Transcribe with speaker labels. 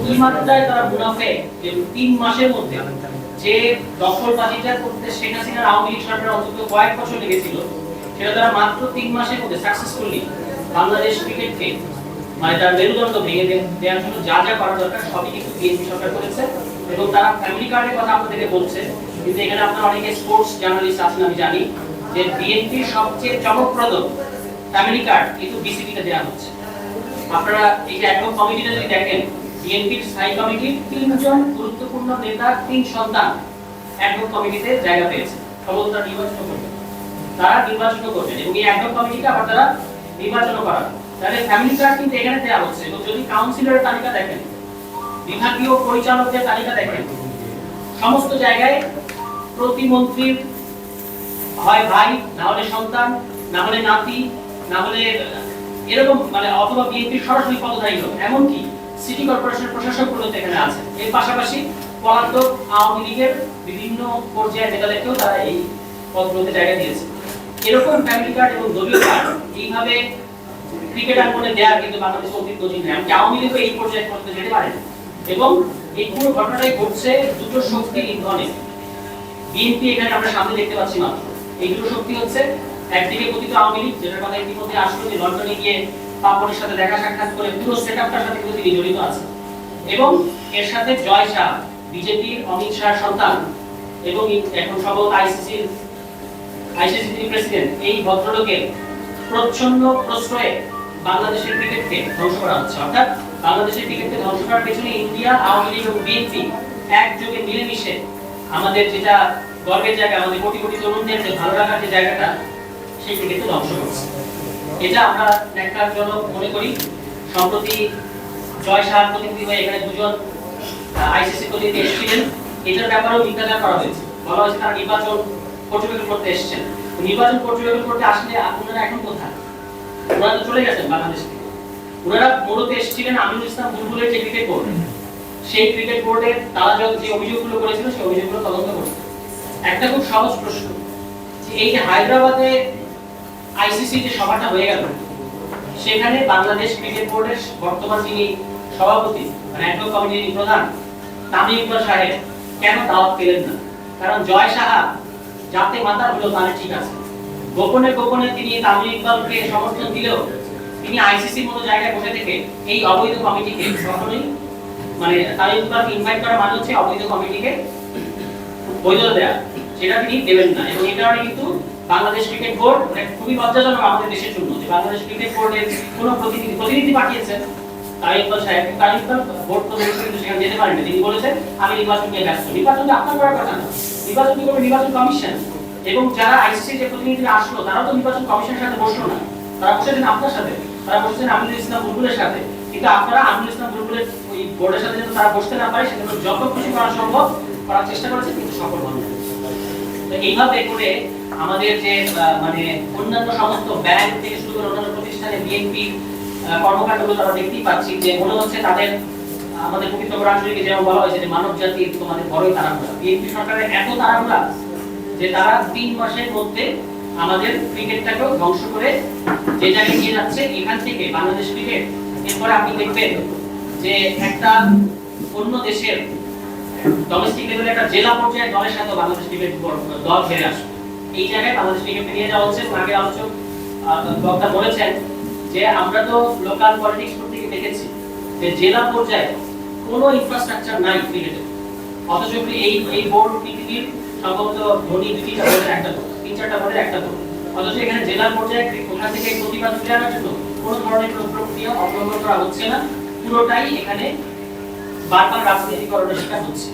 Speaker 1: কি মাত্রায় তারা মুনাফে 3 মাসের মধ্যে যে দখলবাজিটা করতে শেখ হাসিনার আওয়ামী লীগ সরকার অন্তত কয়েক বছর লেগেছিল, সেটা তারা মাত্র 3 মাসের মধ্যে সাকসেসফুলি বাংলাদেশ ক্রিকেটকে মানে তার মেরুদণ্ড ভেঙে দেওয়ার জন্য যা যা করা দরকার সবই কিন্তু বিএনপি সরকার করেছে। এবং তারা ফ্যামিলি কার্ডের কথা আপনাদেরকে বলছে, কিন্তু এখানে আপনারা অনেকে স্পোর্টস জার্নালিস্ট আছেন, আমি জানি যে বিএনপির সবচেয়ে চমকপ্রদ ফ্যামিলি কার্ড কিন্তু বিসিবিতে দেওয়া হচ্ছে। আপনারা এই যে একদম কমিটিটা যদি দেখেন, বিএনপির স্থায়ী কমিটির 3 জন গুরুত্বপূর্ণ নেতার 3 সন্তান একদম কমিটিতে জায়গা পেয়েছে। সম্ভবত তারা নির্বাচন করবেন, এবং এই একদম কমিটিকে আবার তারা নির্বাচন করা। তাহলে ফ্যামিলি কার্ড কিন্তু এখানে দেওয়া হচ্ছে। এবং যদি কাউন্সিলরের তালিকা দেখেন, বিভাগীয় পরিচালকদের তালিকা দেখেন, সমস্ত জায়গায় প্রতিমন্ত্রীর হয় ভাই, না হলে সন্তান, না হলে নাতি, না হলে এরকম মানে অথবা বিএনপির সরাসরি পদধারী লোক, এমনকি সিটি কর্পোরেশনের প্রশাসক পর্যন্ত এখানে আছে। এর পাশাপাশি পলাতক আওয়ামী লীগের বিভিন্ন পর্যায়ের নেতাদেরকেও তারা এই পদগুলোতে জায়গা দিয়েছে। এরকম ফ্যামিলি কার্ড এবং দলীয় কার্ড এইভাবে ক্রিকেট আঙ্গনে দেওয়া কিন্তু বাংলাদেশে অতীত নজির নেই। এমনকি আওয়ামী লীগও এই পর্যায়ে পর্যন্ত যেতে পারে না। এবং এই পুরো ঘটনাটাই ঘটছে দুটো শক্তির ইন্ধনে। বিএনপি এখানে আমরা সামনে দেখতে পাচ্ছি মাত্র। এই দুটো শক্তি হচ্ছে একদিকে কথিত আওয়ামী লীগ, যেটার কথা ইতিমধ্যে আসলো যে লন্ডনে গিয়ে পাপনের সাথে দেখা সাক্ষাৎ করে পুরো সেটআপটার সাথে কিন্তু তিনি জড়িত আছেন, এবং এর সাথে জয় শাহ, বিজেপির অমিত শাহ সন্তান, এবং এখন সম্ভবত আইসিসির যিনি প্রেসিডেন্ট, এই ভদ্রলোকের প্রচ্ছন্ন প্রশ্রয়ে বাংলাদেশের ক্রিকেটকে ধ্বংস করা হচ্ছে। অর্থাৎ বাংলাদেশের ক্রিকেটকে ধ্বংস করার পেছনে ইন্ডিয়া, আওয়ামী লীগ এবং বিএনপি একযোগে মিলেমিশে আমাদের যেটা গর্বের জায়গা, আমাদের কোটি কোটি তরুণদের যে ভালো লাগার যে জায়গাটা, সেই ক্রিকেটকে ধ্বংস করছে। এটা আমরা ন্যাক্কারজনক মনে করি। সম্প্রতি জয় শাহ প্রতিনিধি হয়ে এখানে 2 জন আইসিসি প্রতিনিধি এসেছিলেন, এটার ব্যাপারেও জিজ্ঞাসা করা হয়েছে। বলা হয়েছে তারা নির্বাচন পর্যবেক্ষণ করতে এসেছেন। নির্বাচন পর্যবেক্ষণ করতে আসলে আপনারা এখন কোথায়? ওনারা তো চলে গেছেন বাংলাদেশ থেকে। ওনারা মূলত এসেছিলেন আমিনুল ইসলাম বুলবুলের যে ক্রিকেট বোর্ড, সেই ক্রিকেট বোর্ডের তারা যে অভিযোগগুলো করেছিল সেই অভিযোগগুলো তদন্ত করতে। একটা খুব সহজ প্রশ্ন, যে এই যে হায়দ্রাবাদে আইসিসি যে সভাটা হয়ে গেল, সেখানে বাংলাদেশ ক্রিকেট বোর্ডের বর্তমান যিনি সভাপতি মানে একদম কমিটির প্রধান তামিম ইকবাল সাহেব কেন দাওয়াত পেলেন না? কারণ জয় সাহা যাতে মাথা হলো তাহলে ঠিক আছে, গোপনে গোপনে তিনি তামিম ইকবালকে সমর্থন দিলেও তিনি আইসিসির মতো জায়গায় বসে থেকে এই অবৈধ কমিটিকে কখনোই মানে তামিম ইকবালকে ইনভাইট করা মানে হচ্ছে অবৈধ কমিটিকে বৈধতা দেয়া, সেটা তিনি দেবেন না। এবং এই কারণে কিন্তু বাংলাদেশ ক্রিকেট বোর্ড খুবই লজ্জাজনক আমাদের দেশের জন্য যে বাংলাদেশ ক্রিকেট বোর্ডের কোনো প্রতিনিধি পাঠিয়েছেন তামিম ইকবাল সাহেব, তামিম ইকবাল বোর্ড তো কিন্তু সেখানে যেতে পারেন না। তিনি বলেছেন আমি নির্বাচন নিয়ে ব্যস্ত। নির্বাচন তো আপনার করার কথা না, নির্বাচন কি করবে নির্বাচন কমিশন। এবং যারা আইসিসি যে প্রতিনিধিরা আসলো তারাও তো নির্বাচন কমিশনের সাথে বসলো না, তারা বসেছেন আপনার সাথে, তারা বসেছেন আমিনুল ইসলাম বুলবুলের সাথে। কিন্তু আপনারা আমিনুল ইসলাম বুলবুলের ওই বোর্ডের সাথে যেন তারা বসতে না পারে সেজন্য যত কিছু করা সম্ভব করার চেষ্টা করেছে, কিন্তু সফল হন। তো এইভাবে করে আমাদের যে মানে অন্যান্য সমস্ত ব্যাংক থেকে শুরু করে অন্যান্য প্রতিষ্ঠানে বিএনপি কর্মকাণ্ডগুলো আমরা দেখতেই পাচ্ছি যে মনে হচ্ছে তাদের আমাদের প্রকৃত রাজনীতিকে যেমন বলা হয়েছে যে মানব জাতির তোমাদের বড়ই তাড়াহুড়া। বিএনপি সরকারের এত তাড়াহুড়া যে তারা 3 মাসের মধ্যে আমাদের ক্রিকেটটাকেও ধ্বংস করে যে জায়গায় নিয়ে যাচ্ছে। এখান থেকে বাংলাদেশ ক্রিকেট এরপরে আপনি দেখবেন যে একটা অন্য দেশের ডোমেস্টিক লেভেলে একটা জেলা পর্যায়ের দলের সাথে বাংলাদেশ ক্রিকেট দল ফিরে আসবে। এই জায়গায় বাংলাদেশ ক্রিকেটকে নিয়ে যাওয়া হচ্ছে। আগে আলোচক বক্তা বলেছেন যে আমরা তো লোকাল পলিটিক্স করতে গিয়ে দেখেছি যে জেলা পর্যায়ে কোনো ইনফ্রাস্ট্রাকচার নাই ক্রিকেটে, অথচ এই বোর্ড পৃথিবীর সম্ভবত ধনী 2টা বোর্ডের একটা বোর্ড, 3-4টা বোর্ডের একটা বোর্ড, অথচ এখানে জেলা পর্যায়ে ওখান থেকে প্রতিবাদ তুলে আনার জন্য কোনো ধরনের প্রক্রিয়া অবলম্বন করা হচ্ছে না। পুরোটাই এখানে বারবার রাজনীতিকরণের শিকার হচ্ছে।